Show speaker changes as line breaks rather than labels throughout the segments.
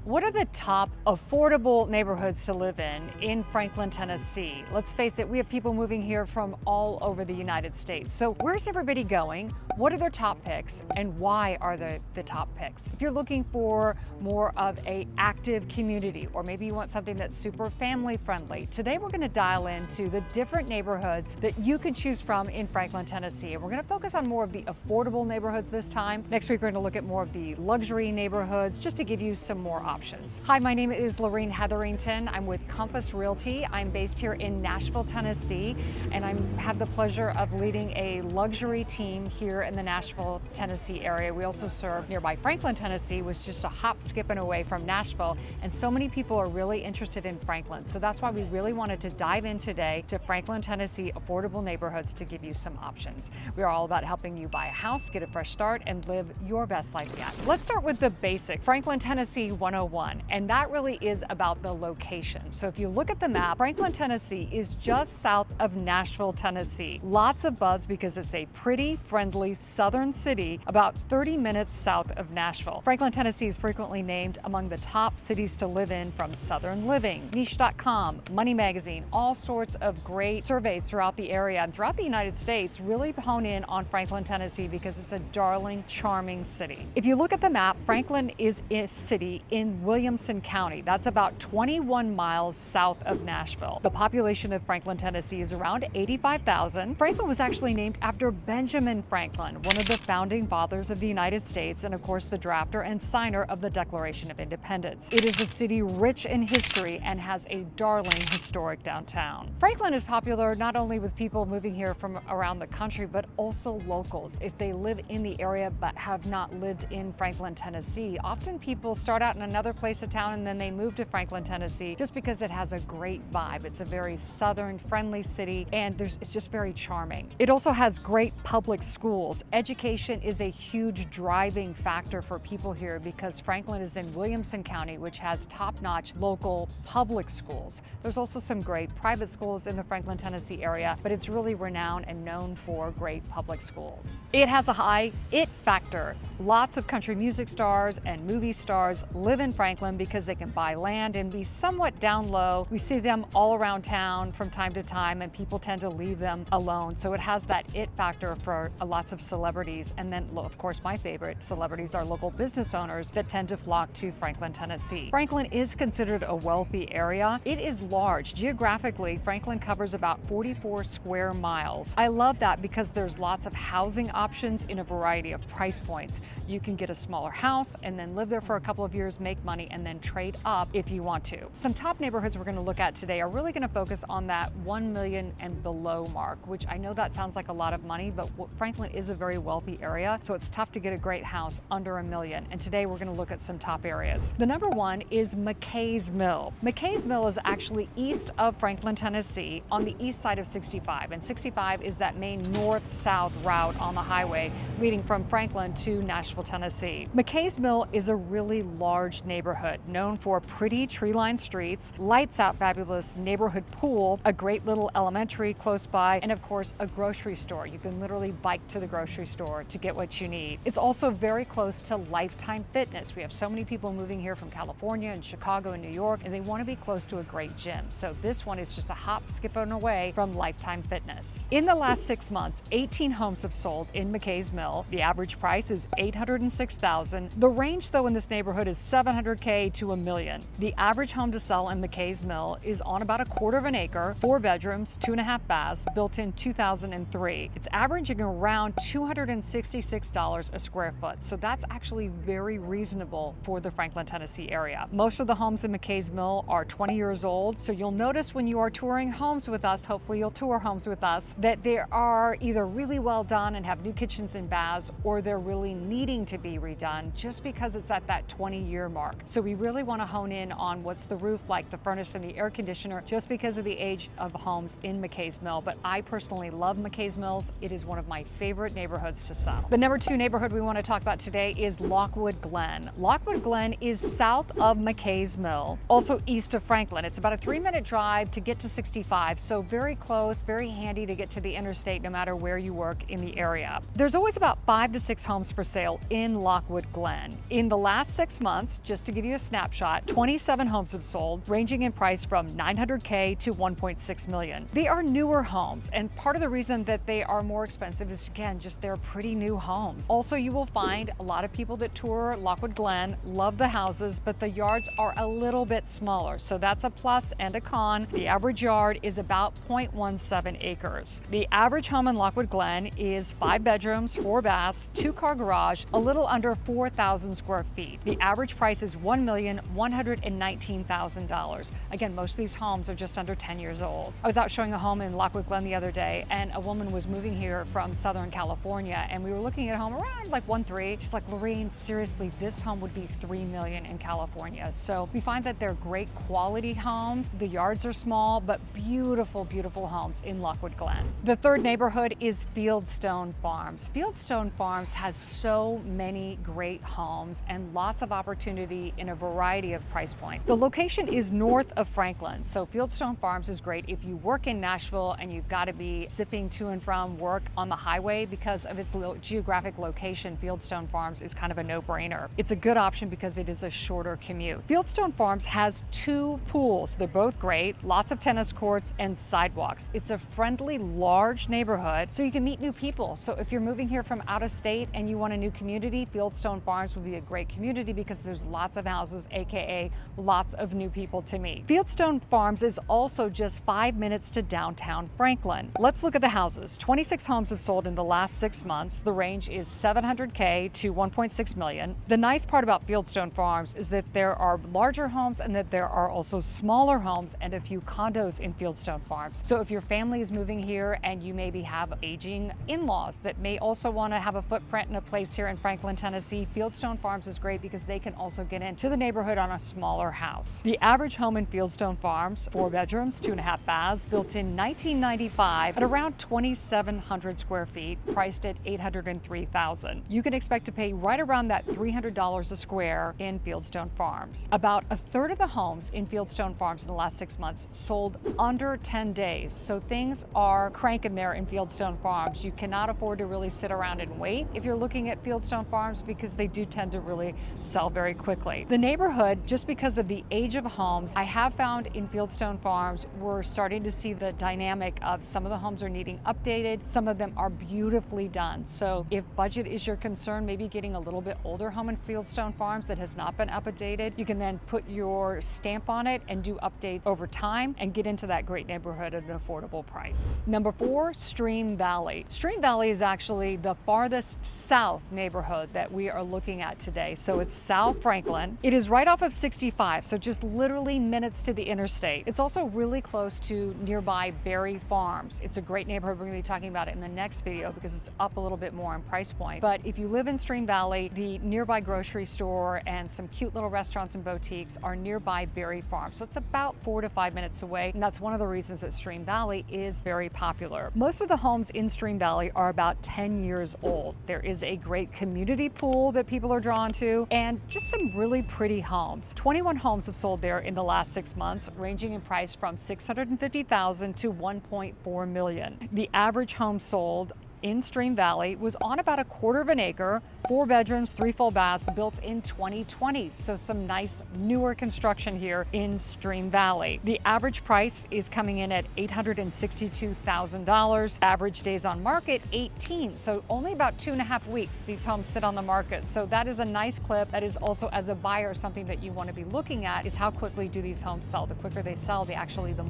What are the top affordable neighborhoods to live in Franklin, Tennessee? Let's face it, we have people moving here from all over the United States. So where's everybody going? What are their top picks and why are they the top picks? If you're looking for more of an active community, or maybe you want something that's super family friendly, today we're going to dial into the different neighborhoods that you can choose from in Franklin, Tennessee. And we're going to focus on more of the affordable neighborhoods this time. Next week, we're going to look at more of the luxury neighborhoods just to give you some more options. Hi, my name is Lorene Hetherington. I'm with Compass Realty. I'm based here in Nashville, Tennessee, and I have the pleasure of leading a luxury team here in the Nashville, Tennessee area. We also serve nearby Franklin, Tennessee, which is just a hop, skipping away from Nashville, and so many people are really interested in Franklin. So that's why we really wanted to dive in today to Franklin, Tennessee affordable neighborhoods to give you some options. We are all about helping you buy a house, get a fresh start, and live your best life yet. Let's start with the basic, Franklin, Tennessee 101, and that really is about the location. So if you look at the map, Franklin, Tennessee is just south of Nashville, Tennessee. Lots of buzz because it's a pretty, friendly southern city about 30 minutes south of Nashville. Franklin, Tennessee is frequently named among the top cities to live in from Southern Living, Niche.com, Money Magazine, all sorts of great surveys throughout the area and throughout the United States really hone in on Franklin, Tennessee because it's a darling, charming city. If you look at the map, Franklin is a city in Williamson County. That's about 21 miles south of Nashville. The population of Franklin, Tennessee is around 85,000. Franklin was actually named after Benjamin Franklin, one of the founding fathers of the United States and of course the drafter and signer of the Declaration of Independence. It is a city rich in history and has a darling historic downtown. Franklin is popular not only with people moving here from around the country, but also locals. If they live in the area but have not lived in Franklin, Tennessee, often people start out in another place of town and then they move to Franklin, Tennessee just because it has a great vibe. It's a very southern, friendly city and it's just very charming. It also has great public schools. Education is a huge driving factor for people here because Franklin is in Williamson County, which has top-notch local public schools. There's also some great private schools in the Franklin, Tennessee area, but it's really renowned and known for great public schools. It has a high it factor. Lots of country music stars and movie stars live in Franklin because they can buy land and be somewhat down low. We see them all around town from time to time and people tend to leave them alone. So it has that it factor for lots of celebrities. And then, of course, my favorite celebrities are local business owners that tend to flock to Franklin, Tennessee. Franklin is considered a wealthy area. It is large. Geographically, Franklin covers about 44 square miles. I love that because there's lots of housing options in a variety of price points. You can get a smaller house and then live there for a couple of years, make money, and then trade up if you want to. Some top neighborhoods we're going to look at today are really going to focus on that 1 million and below mark, which I know that sounds like a lot of money, but Franklin is a very wealthy area, so it's tough to get a great house under $1 million. And today we're going to look at some top areas. The number one is McKay's Mill. McKay's Mill is actually east of Franklin, Tennessee, on the east side of 65. And 65 is that main north-south route on the highway leading from Franklin to Nashville, Tennessee. McKay's Mill is a really large neighborhood known for pretty tree-lined streets, lights out fabulous neighborhood pool, a great little elementary close by, and of course a grocery store. You can literally bike to the grocery store to get what you need. It's also very close to Lifetime Fitness. We have so many people moving here from California and Chicago and New York, and they want to be close to a great gym. So this one is just a hop, skipping away from Lifetime Fitness. In the last 6 months, 18 homes have sold in McKay's Mill. The average price is $806,000. The range though in this neighborhood is $700K to $1 million. The average home to sell in McKay's Mill is on about a quarter of an acre, 4 bedrooms, 2.5 baths, built in 2003. It's averaging around $266 a square foot. So that's actually very reasonable for the Franklin, Tennessee area. Most of the homes in McKay's Mill are 20 years old. So you'll notice when you are touring homes with us, hopefully you'll tour homes with us, that they are either really well done and have new kitchens and baths, or they're really needing to be redone just because it's at that 20-year mark. So we really want to hone in on what's the roof like, the furnace and the air conditioner, just because of the age of homes in McKay's Mill. But I personally love McKay's Mills. It is one of my favorite neighborhoods to sell. The number two neighborhood we want to talk about today is Lockwood Glen. Lockwood Glen is south of McKay's Mill, also east of Franklin. It's about a 3-minute drive to get to 65, so very close, very handy to get to the interstate no matter where you work in the area. There's always about 5 to 6 homes for sale in Lockwood Glen. In the last 6 months, just just to give you a snapshot, 27 homes have sold, ranging in price from $900K to $1.6 million. They are newer homes, and part of the reason that they are more expensive is, again, just they're pretty new homes. Also, you will find a lot of people that tour Lockwood Glen love the houses, but the yards are a little bit smaller, so that's a plus and a con. The average yard is about 0.17 acres. The average home in Lockwood Glen is 5 bedrooms, 4 baths, 2-car garage, a little under 4,000 square feet. The average price is $1,119,000. Again, most of these homes are just under 10 years old. I was out showing a home in Lockwood Glen the other day, and a woman was moving here from Southern California, and we were looking at a home around like 1.3. She's like, Lorene, seriously, this home would be $3 million in California. So we find that they're great quality homes. The yards are small, but beautiful, beautiful homes in Lockwood Glen. The third neighborhood is Fieldstone Farms. Fieldstone Farms has so many great homes and lots of opportunity in a variety of price points. The location is north of Franklin, so Fieldstone Farms is great if you work in Nashville and you've got to be zipping to and from work on the highway. Because of its geographic location, Fieldstone Farms is kind of a no-brainer. It's a good option because it is a shorter commute. Fieldstone Farms has 2 pools. They're both great, lots of tennis courts and sidewalks. It's a friendly, large neighborhood, so you can meet new people. So if you're moving here from out of state and you want a new community, Fieldstone Farms would be a great community because there's lots of houses, aka lots of new people to meet. Fieldstone Farms is also just 5 minutes to downtown Franklin. Let's look at the houses. 26 homes have sold in the last 6 months. The range is $700K to $1.6 million. The nice part about Fieldstone Farms is that there are larger homes and that there are also smaller homes and a few condos in Fieldstone Farms. So if your family is moving here and you maybe have aging in-laws that may also want to have a footprint in a place here in Franklin, Tennessee, Fieldstone Farms is great because they can also get into the neighborhood on a smaller house. The average home in Fieldstone Farms, 4 bedrooms, 2.5 baths, built in 1995 at around 2,700 square feet, priced at $803,000. You can expect to pay right around that $300 a square in Fieldstone Farms. About a third of the homes in Fieldstone Farms in the last 6 months sold under 10 days. So things are cranking there in Fieldstone Farms. You cannot afford to really sit around and wait if you're looking at Fieldstone Farms because they do tend to really sell very quickly. The neighborhood, just because of the age of homes, I have found in Fieldstone Farms, we're starting to see the dynamic of some of the homes are needing updated. Some of them are beautifully done. So if budget is your concern, maybe getting a little bit older home in Fieldstone Farms that has not been updated, you can then put your stamp on it and do update over time and get into that great neighborhood at an affordable price. Number 4, Stream Valley. Stream Valley is actually the farthest south neighborhood that we are looking at today. So it's South Franklin. It is right off of 65, so just literally minutes to the interstate. It's also really close to nearby Berry Farms. It's a great neighborhood. We're going to be talking about it in the next video because it's up a little bit more in price point. But if you live in Stream Valley, the nearby grocery store and some cute little restaurants and boutiques are nearby Berry Farms. So it's about 4 to 5 minutes away. And that's one of the reasons that Stream Valley is very popular. Most of the homes in Stream Valley are about 10 years old. There is a great community pool that people are drawn to and just some really pretty homes. 21 homes have sold there in the last 6 months, ranging in price from $650,000 to $1.4 million. The average home sold in Stream Valley was on about 1/4 of an acre, 4 bedrooms, 3 full baths, built in 2020. So some nice newer construction here in Stream Valley. The average price is coming in at $862,000. Average days on market, 18. So only about 2.5 weeks these homes sit on the market. So that is a nice clip. That is also, as a buyer, something that you want to be looking at is how quickly do these homes sell. The quicker they sell, the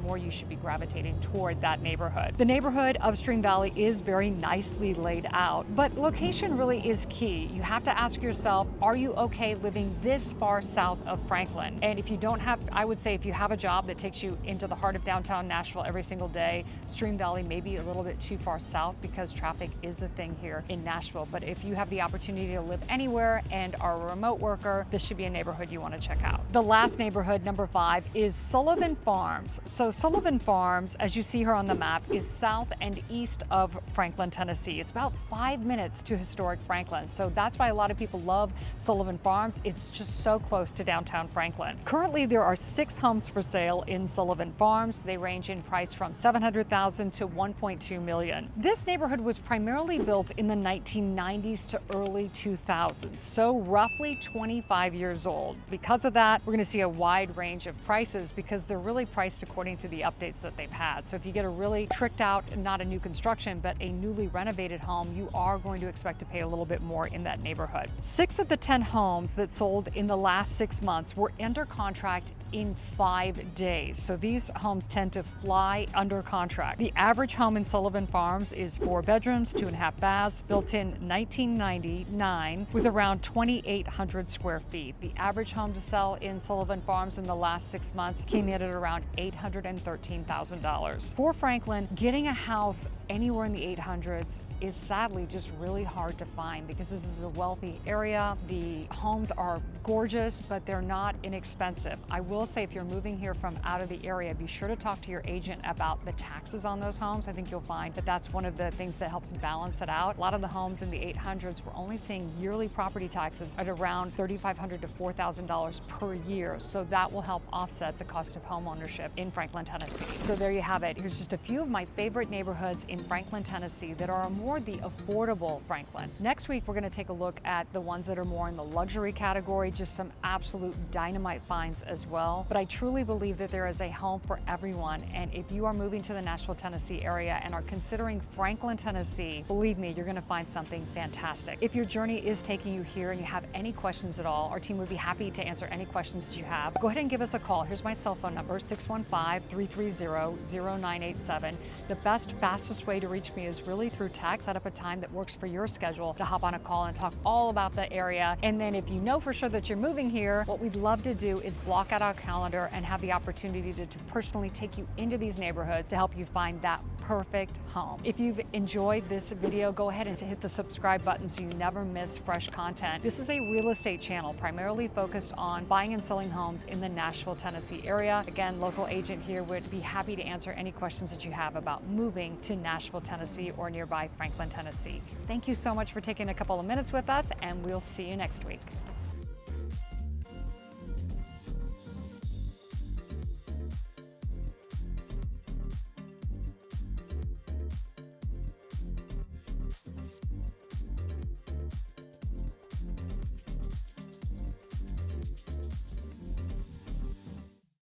more you should be gravitating toward that neighborhood. The neighborhood of Stream Valley is very nicely laid out, but location really is key. You have to ask yourself, are you okay living this far south of Franklin? And if you don't have, I would say if you have a job that takes you into the heart of downtown Nashville every single day, Stream Valley may be a little bit too far south because traffic is a thing here in Nashville. But if you have the opportunity to live anywhere and are a remote worker, this should be a neighborhood you want to check out. The last neighborhood, number 5, is Sullivan Farms. So Sullivan Farms, as you see here on the map, is south and east of Franklin, Tennessee. It's about 5 minutes to historic Franklin. So That's why a lot of people love Sullivan Farms. It's just so close to downtown Franklin. Currently, there are 6 homes for sale in Sullivan Farms. They range in price from $700,000 to $1.2 million. This neighborhood was primarily built in the 1990s to early 2000s, so roughly 25 years old. Because of that, we're going to see a wide range of prices because they're really priced according to the updates that they've had. So if you get a really tricked out, not a new construction, but a newly renovated home, you are going to expect to pay a little bit more in that neighborhood. 6 of the 10 homes that sold in the last 6 months were under contract in 5 days. So these homes tend to fly under contract. The average home in Sullivan Farms is 4 bedrooms, 2.5 baths, built in 1999 with around 2,800 square feet. The average home to sell in Sullivan Farms in the last 6 months came in at around $813,000. For Franklin, getting a house anywhere in the 800s is sadly just really hard to find because this is a wealthy area. The homes are gorgeous, but they're not inexpensive. I will say if you're moving here from out of the area, be sure to talk to your agent about the taxes on those homes. I think you'll find that that's one of the things that helps balance it out. A lot of the homes in the 800s, we're only seeing yearly property taxes at around $3,500 to $4,000 per year. So that will help offset the cost of home ownership in Franklin, Tennessee. So there you have it. Here's just a few of my favorite neighborhoods in Franklin, Tennessee that are more the affordable Franklin. Next week, we're going to take a look at the ones that are more in the luxury category, just some absolute dynamite finds as well. But I truly believe that there is a home for everyone. And if you are moving to the Nashville, Tennessee area and are considering Franklin, Tennessee, believe me, you're going to find something fantastic. If your journey is taking you here and you have any questions at all, our team would be happy to answer any questions that you have. Go ahead and give us a call. Here's my cell phone number, 615-330-0987. The best, fastest way to reach me is really through text. Set up a time that works for your schedule to hop on a call and talk all about the area. And then if you know for sure that you're moving here, what we'd love to do is block out our calendar and have the opportunity to personally take you into these neighborhoods to help you find that perfect home. If you've enjoyed this video, go ahead and hit the subscribe button so you never miss fresh content. This is a real estate channel primarily focused on buying and selling homes in the Nashville, Tennessee area. Again, local agent here would be happy to answer any questions that you have about moving to Nashville, Tennessee or nearby Franklin, Tennessee. Thank you so much for taking a couple of minutes with us, and we'll see you next week.